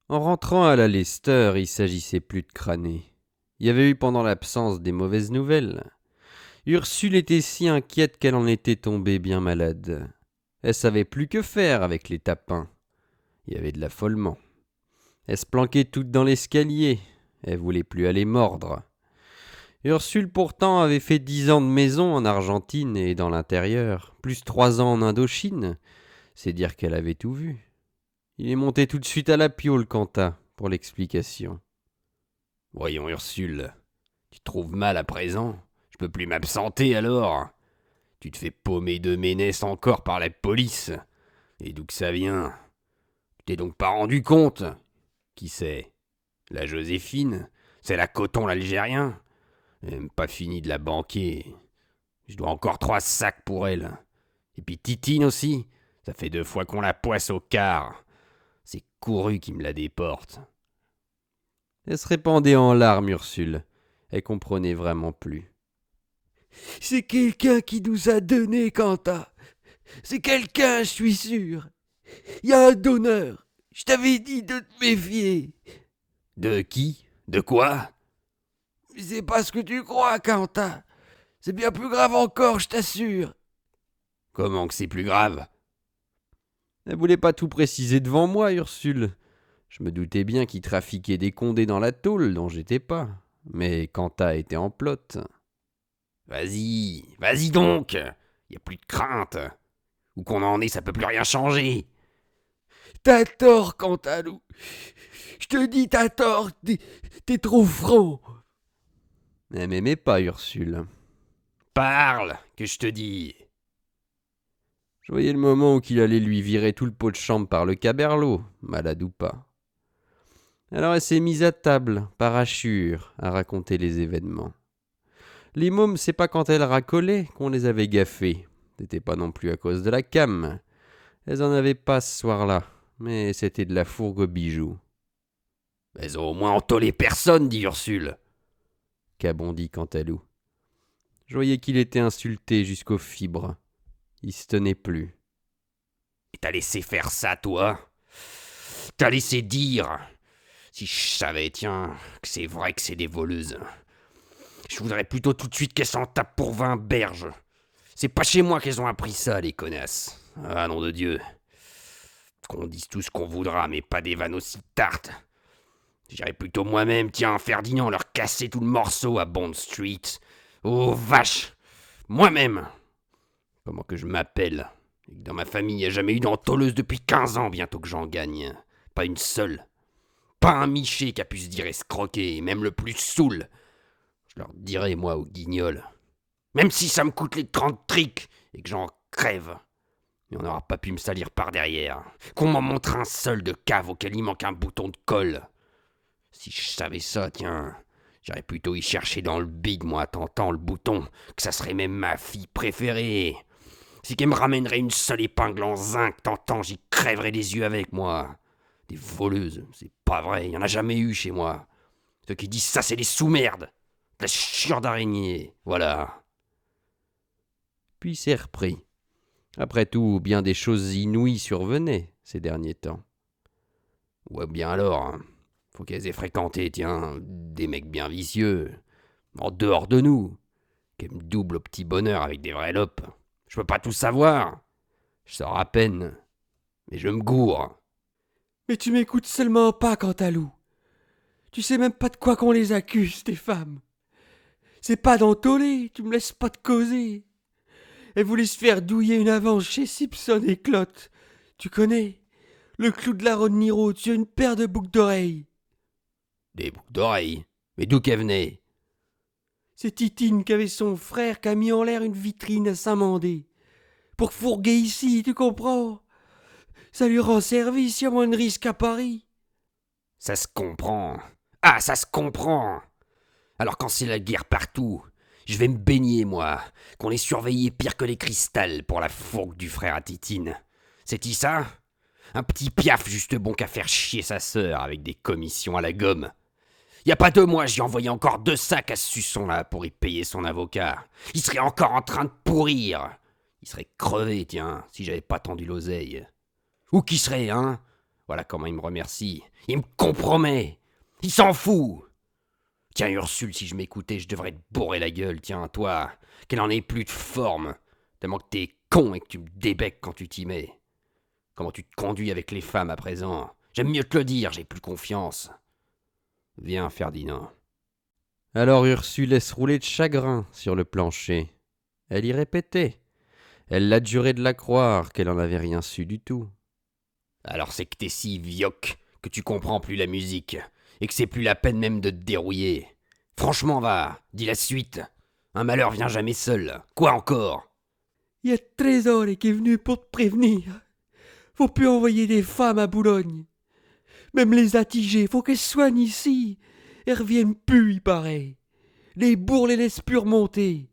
En rentrant à la Lester, il s'agissait plus de crâner. Il y avait eu pendant l'absence des mauvaises nouvelles. Ursule était si inquiète qu'elle en était tombée bien malade. Elle savait plus que faire avec les tapins. Il y avait de l'affolement. Elle se planquait toute dans l'escalier. Elle voulait plus aller mordre. Ursule pourtant avait fait 10 ans de maison en Argentine et dans l'intérieur, plus 3 ans en Indochine. C'est dire qu'elle avait tout vu. Il est monté tout de suite à la piole, Quentin, pour l'explication. Voyons, Ursule, tu te trouves mal à présent? Je peux plus m'absenter alors? Tu te fais paumer de ménesse encore par la police? Et d'où que ça vient? Tu t'es donc pas rendu compte? Qui c'est? La Joséphine? C'est la Coton l'Algérien? Même pas fini de la banquer. Je dois encore 3 sacs pour elle. Et puis Titine aussi. Ça fait 2 fois qu'on la poisse au quart. C'est Couru qui me la déporte. Elle se répandait en larmes, Ursule. Elle comprenait vraiment plus. C'est quelqu'un qui nous a donné, Quentin. C'est quelqu'un, je suis sûr. Il y a un donneur. Je t'avais dit de te méfier. De qui? De quoi? C'est pas ce que tu crois, Quentin. C'est bien plus grave encore, je t'assure. Comment que c'est plus grave? Elle voulait pas tout préciser devant moi, Ursule. Je me doutais bien qu'il trafiquait des condés dans la tôle dont j'étais pas. Mais Quentin était en plot. Vas-y donc! Y a plus de crainte. Où qu'on en est, ça peut plus rien changer. T'as tort, Cantalou. Je te dis, t'as tort. T'es trop franc. Elle m'aimait pas, Ursule. Parle, que je te dis. Je voyais le moment où qu'il allait lui virer tout le pot de chambre par le caberlot, malade ou pas. Alors elle s'est mise à table, par hachure, à raconter les événements. Les mômes, c'est pas quand elles racolaient qu'on les avait gaffées. C'était pas non plus à cause de la cam. Elles en avaient pas ce soir-là, mais c'était de la fourgue aux bijoux. Elles ont au moins entolé personne, dit Ursule. Qu'abondit Cantalou. Je voyais qu'il était insulté jusqu'aux fibres. Il se tenait plus. Et t'as laissé faire ça, toi? T'as laissé dire? Si je savais, tiens, que c'est vrai que c'est des voleuses. Je voudrais plutôt tout de suite qu'elles s'en tapent pour 20 berges. C'est pas chez moi qu'elles ont appris ça, les connasses. Ah, nom de Dieu. Qu'on dise tout ce qu'on voudra, mais pas des vannes aussi tartes. J'irais plutôt moi-même, tiens, Ferdinand, leur casser tout le morceau à Bond Street. Oh, vache! Moi-même! Comment que je m'appelle? Et que dans ma famille, il n'y a jamais eu d'entoleuse depuis 15 ans, bientôt que j'en gagne. Pas une seule. Pas un miché qui a pu se dire escroquer, même le plus saoul. Je leur dirai, moi, aux guignols. Même si ça me coûte les 30 triques et que j'en crève. Mais on n'aura pas pu me salir par derrière. Qu'on m'en montre un seul de cave auquel il manque un bouton de colle. Si je savais ça, tiens, j'irais plutôt y chercher dans le bide, moi, tentant le bouton, que ça serait même ma fille préférée. Si qu'elle me ramènerait une seule épingle en zinc, tentant, j'y crèverais les yeux avec, moi. Des voleuses, c'est pas vrai, y en a jamais eu chez moi. Ceux qui disent ça, c'est des sous-merdes. De la chiure d'araignée, voilà. Puis s'est repris. Après tout, bien des choses inouïes survenaient ces derniers temps. Ouais, bien alors, hein. Faut qu'elles aient fréquenté, tiens, des mecs bien vicieux, en dehors de nous, qui me doublent au petit bonheur avec des vrais lopes. Je peux pas tout savoir. Je sors à peine, mais je me gourre. Mais tu m'écoutes seulement pas, Cantalou. Tu sais même pas de quoi qu'on les accuse, tes femmes. C'est pas d'entoler, tu me laisses pas te causer. Elle voulait se faire douiller une avance chez Simpson et Clotte. Tu connais? Le clou de la Rodniro, tu as une paire de boucles d'oreilles. Des boucles d'oreilles. Mais d'où qu'elles venaient? C'est Titine qui avait son frère qui a mis en l'air une vitrine à Saint-Mandé. Pour fourguer ici, tu comprends? Ça lui rend service, y a moins de risque à Paris. Ça se comprend. Ah, ça se comprend. Alors quand c'est la guerre partout, je vais me baigner, moi, qu'on les surveillait pire que les cristals pour la fourgue du frère à Titine. C'est-y ça? Un petit piaf juste bon qu'à faire chier sa sœur avec des commissions à la gomme. Y a pas 2 mois, j'y envoyais encore 2 sacs à ce suçon-là pour y payer son avocat. Il serait encore en train de pourrir. Il serait crevé, tiens, si j'avais pas tendu l'oseille. Où qui serait, hein? Voilà comment il me remercie. Il me compromet. Il s'en fout. Tiens, Ursule, si je m'écoutais, je devrais te bourrer la gueule. Tiens, toi, qu'elle en ait plus de forme. Tellement que t'es con et que tu me débecques quand tu t'y mets. Comment tu te conduis avec les femmes à présent? J'aime mieux te le dire, j'ai plus confiance. Viens, Ferdinand. Alors Ursule laisse rouler de chagrin sur le plancher. Elle y répétait. Elle l'adjurait de la croire qu'elle en avait rien su du tout. Alors c'est que t'es si vioque que tu comprends plus la musique, et que c'est plus la peine même de te dérouiller. Franchement, va, dis la suite. Un malheur vient jamais seul. Quoi encore? Il y a Trésor qui est venu pour te prévenir. Faut plus envoyer des femmes à Boulogne. Même les attigées, faut qu'elles soignent ici. Elles reviennent plus, il paraît. Les bourgs les laissent plus remonter.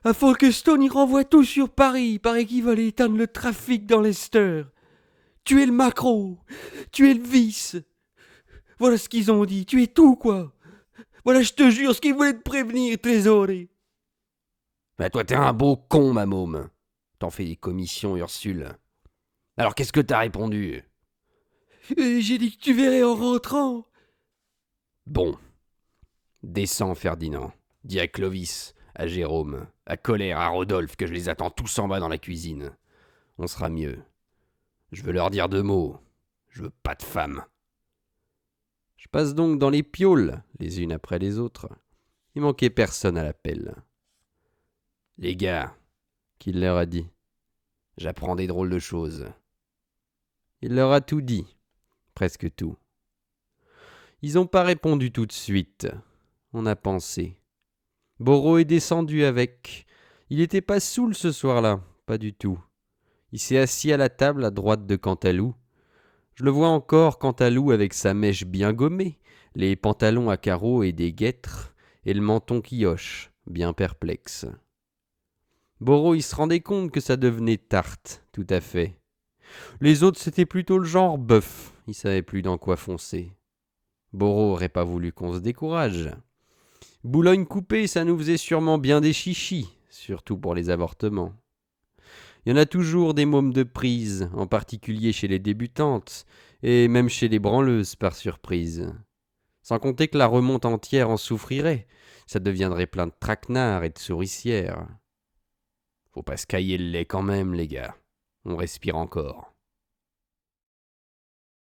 À Folkestone, ils renvoient tout sur Paris. Il paraît qu'ils veulent éteindre le trafic dans l'Ester. Tuer le maquereau. Tuer le vice. Voilà ce qu'ils ont dit. Tuer tout, quoi. Voilà, je te jure, ce qu'ils voulaient te prévenir, Trésor. Bah toi t'es un beau con, ma môme. T'en fais des commissions, Ursule. Alors qu'est-ce que t'as répondu? J'ai dit que tu verrais en rentrant. Bon. Descends, Ferdinand. Dis à Clovis, à Jérôme, à Colère, à Rodolphe que je les attends tous en bas dans la cuisine. On sera mieux. Je veux leur dire 2 mots. Je veux pas de femme. Je passe donc dans les pioles, les unes après les autres. Il manquait personne à l'appel. Les gars, Qu'il leur a dit. j'apprends des drôles de choses. Il leur a tout dit, presque tout. Ils n'ont pas répondu tout de suite. On a pensé. Borro est descendu avec. Il n'était pas saoul ce soir-là, pas du tout. Il s'est assis à la table à droite de Cantalou. Je le vois encore, Cantalou, avec sa mèche bien gommée, les pantalons à carreaux et des guêtres, et le menton qui hoche, bien perplexe. Borro, il se rendait compte que ça devenait tarte, tout à fait. Les autres, c'était plutôt le genre bœuf, ils savaient plus dans quoi foncer. Borro aurait pas voulu qu'on se décourage. Boulogne coupée, ça nous faisait sûrement bien des chichis, surtout pour les avortements. Il y en a toujours des mômes de prise, en particulier chez les débutantes, et même chez les branleuses par surprise. Sans compter que la remonte entière en souffrirait, ça deviendrait plein de traquenards et de souricières. Faut pas se cailler le lait quand même, les gars. On respire encore.